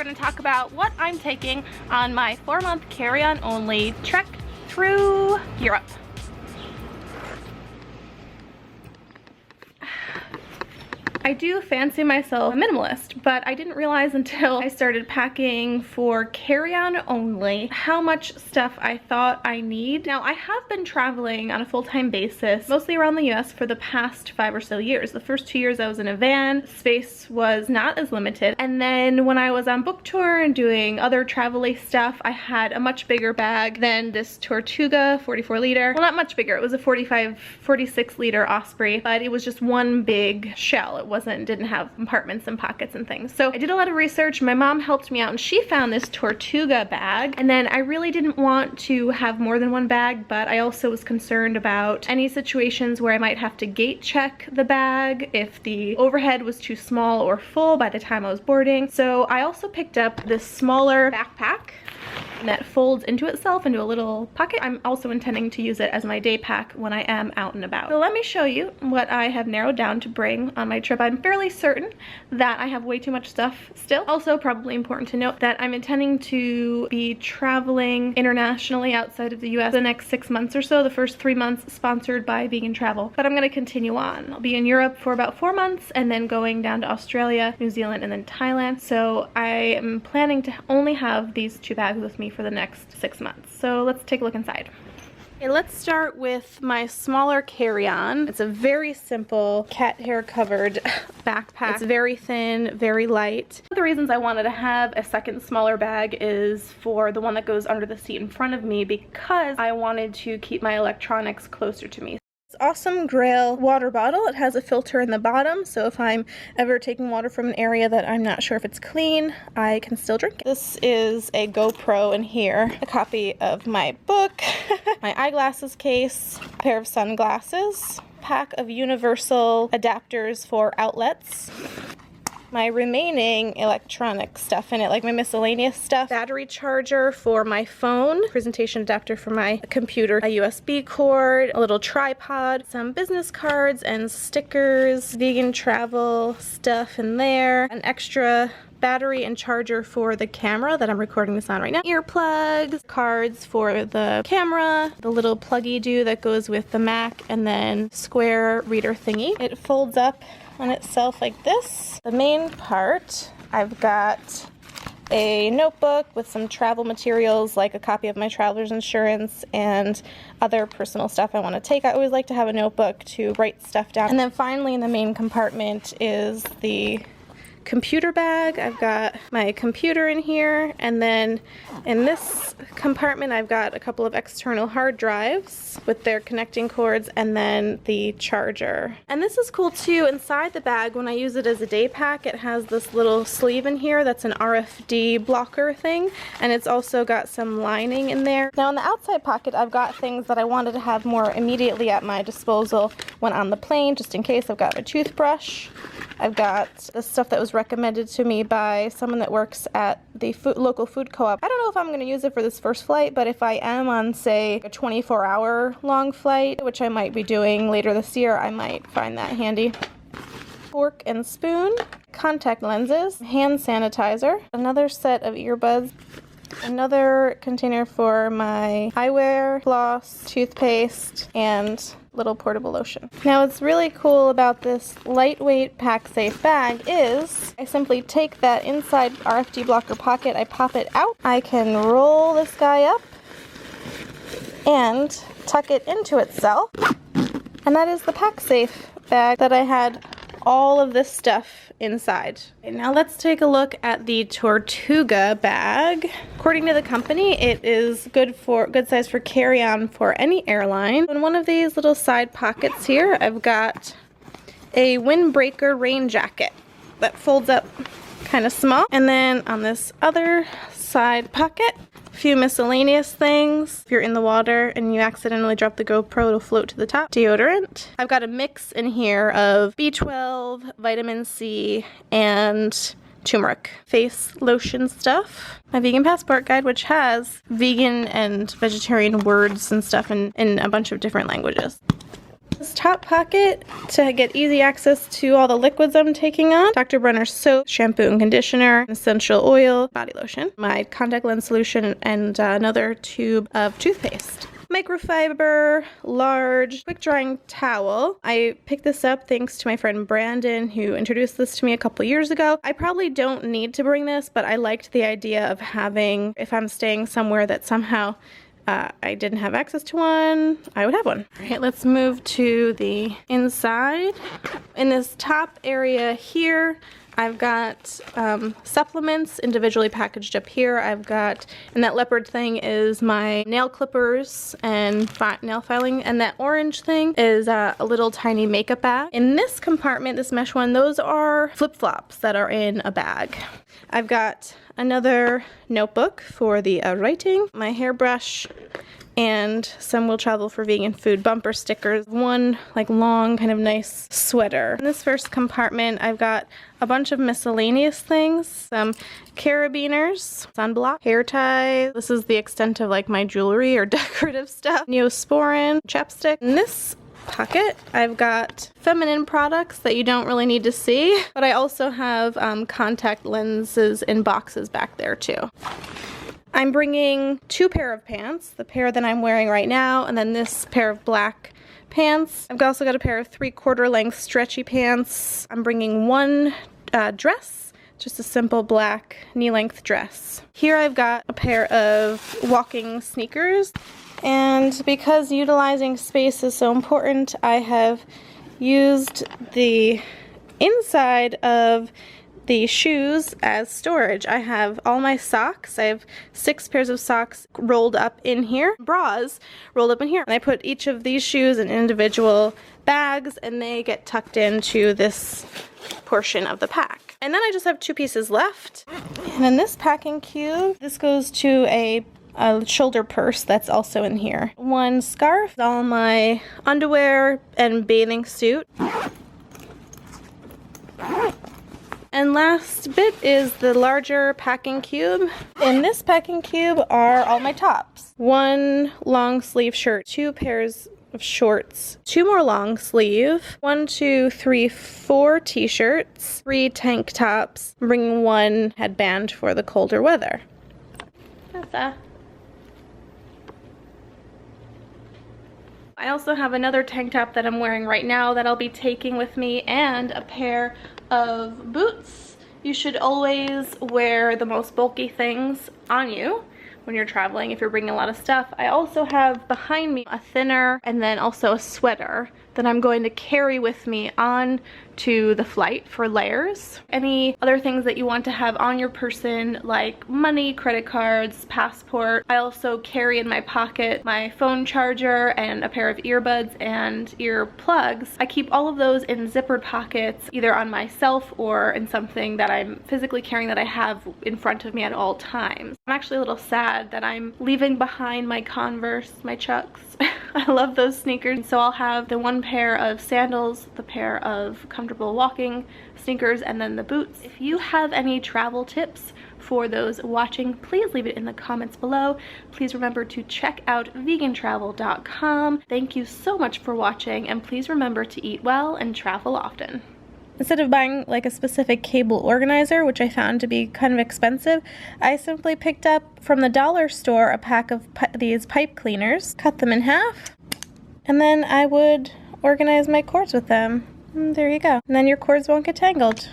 going to talk about what I'm taking on my 4-month carry-on only trek through Europe. I do fancy myself a minimalist, but I didn't realize until I started packing for carry-on only how much stuff I thought I need. Now, I have been traveling on a full-time basis, mostly around the US for the past 5 or so years. The first 2 years I was in a van, space was not as limited. And then when I was on book tour and doing other travel-y stuff, I had a much bigger bag than this Tortuga 44 liter. Well, not much bigger, it was a 46 liter Osprey, but it was just one big shell. It didn't have compartments and pockets and things. So I did a lot of research. My mom helped me out and she found this Tortuga bag. And then I really didn't want to have more than one bag, but I also was concerned about any situations where I might have to gate check the bag if the overhead was too small or full by the time I was boarding. So I also picked up this smaller backpack that folds into itself into a little pocket. I'm also intending to use it as my day pack when I am out and about. So let me show you what I have narrowed down to bring on my trip. I'm fairly certain that I have way too much stuff still. Also, probably important to note that I'm intending to be traveling internationally outside of the US the next 6 months or so. The first 3 months sponsored by VeganTravel, but I'm going to continue on. I'll be in Europe for about 4 months and then going down to Australia, New Zealand, and then Thailand. So I am planning to only have these 2 bags with me for the next 6 months. So let's take a look inside. Okay, let's start with my smaller carry-on. It's a very simple cat hair covered backpack. It's very thin, very light. One of the reasons I wanted to have a second smaller bag is for the one that goes under the seat in front of me, because I wanted to keep my electronics closer to me. Awesome Grail water bottle. It has a filter in the bottom, so if I'm ever taking water from an area that I'm not sure if it's clean, I can still drink it. This is a GoPro in here, a copy of my book, my eyeglasses case, a pair of sunglasses, pack of universal adapters for outlets, my remaining electronic stuff in it, like my miscellaneous stuff, battery charger for my phone, presentation adapter for my computer, a USB cord, a little tripod, some business cards and stickers, VeganTravel stuff in there, an extra battery and charger for the camera that I'm recording this on right now, earplugs, cards for the camera, the little pluggy-do that goes with the Mac, and then square reader thingy. It folds up on itself like this. The main part, I've got a notebook with some travel materials like a copy of my traveler's insurance and other personal stuff I want to take. I always like to have a notebook to write stuff down. And then finally in the main compartment is the computer bag. I've got my computer in here, and then in this compartment I've got a couple of external hard drives with their connecting cords and then the charger. And this is cool too, inside the bag when I use it as a day pack, it has this little sleeve in here that's an RFD blocker thing, and it's also got some lining in there. Now in the outside pocket I've got things that I wanted to have more immediately at my disposal when on the plane, just in case. I've got a toothbrush, I've got the stuff that was recommended to me by someone that works at the local food co-op. I don't know if I'm going to use it for this first flight, but if I am on, say, a 24-hour long flight, which I might be doing later this year, I might find that handy. Fork and spoon, contact lenses, hand sanitizer, another set of earbuds, another container for my eyewear, floss, toothpaste, and little portable lotion. Now what's really cool about this lightweight pack-safe bag is I simply take that inside RFD blocker pocket, I pop it out, I can roll this guy up and tuck it into itself, and that is the pack-safe bag that I had all of this stuff inside. Okay, now let's take a look at the Tortuga bag. According to the company, it is good size for carry-on for any airline. In one of these little side pockets here, I've got a windbreaker rain jacket that folds up kind of small. And then on this other side pocket, a few miscellaneous things. If you're in the water and you accidentally drop the GoPro, it'll float to the top. Deodorant. I've got a mix in here of B12, vitamin C, and turmeric face lotion stuff. My vegan passport guide, which has vegan and vegetarian words and stuff in a bunch of different languages. This top pocket to get easy access to all the liquids I'm taking on. Dr. Brenner's soap, shampoo and conditioner, essential oil, body lotion, my contact lens solution, and another tube of toothpaste. Microfiber, large, quick drying towel. I picked this up thanks to my friend Brandon, who introduced this to me a couple years ago. I probably don't need to bring this, but I liked the idea of having, if I'm staying somewhere that somehow I didn't have access to one, I would have one. All right, let's move to the inside. In this top area here, I've got supplements individually packaged up here. I've got, and that leopard thing is my nail clippers and nail filing, and that orange thing is a little tiny makeup bag. In this compartment, this mesh one, those are flip-flops that are in a bag. I've got another notebook for the writing, my hairbrush, and some Will Travel for Vegan Food bumper stickers. One like long kind of nice sweater. In this first compartment, I've got a bunch of miscellaneous things, some carabiners, sunblock, hair ties. This is the extent of like my jewelry or decorative stuff. Neosporin, chapstick. In this pocket, I've got feminine products that you don't really need to see, but I also have contact lenses in boxes back there too. I'm bringing 2 pair of pants, the pair that I'm wearing right now, and then this pair of black pants. I've also got a pair of 3/4 length stretchy pants. I'm bringing 1 dress, just a simple black knee-length dress. Here I've got a pair of walking sneakers, and because utilizing space is so important, I have used the inside of the shoes as storage. I have all my socks. I have 6 pairs of socks rolled up in here, bras rolled up in here. And I put each of these shoes in individual bags, and they get tucked into this portion of the pack. And then I just have 2 pieces left. And then this packing cube, this goes to a shoulder purse that's also in here. 1 scarf, all my underwear and bathing suit. And last bit is the larger packing cube. In this packing cube are all my tops. 1 long sleeve shirt, 2 pairs of shorts, 2 more long sleeve, 1, 2, 3, 4 t-shirts, 3 tank tops. I'm bringing 1 headband for the colder weather. That's that. I also have another tank top that I'm wearing right now that I'll be taking with me, and a pair of boots. You should always wear the most bulky things on you when you're traveling if you're bringing a lot of stuff. I also have behind me a thinner and then also a sweater that I'm going to carry with me on to the flight for layers. Any other things that you want to have on your person, like money, credit cards, passport. I also carry in my pocket my phone charger and a pair of earbuds and ear plugs. I keep all of those in zippered pockets, either on myself or in something that I'm physically carrying that I have in front of me at all times. I'm actually a little sad that I'm leaving behind my Converse, my Chucks. I love those sneakers. So I'll have the 1 pair of sandals, the pair of comfortable walking sneakers, and then the boots. If you have any travel tips for those watching, please leave it in the comments below. Please remember to check out VeganTravel.com. Thank you so much for watching, and please remember to eat well and travel often. Instead of buying like a specific cable organizer, which I found to be kind of expensive, I simply picked up from the dollar store a pack of these pipe cleaners, cut them in half, and then I would organize my cords with them. And there you go. And then your cords won't get tangled.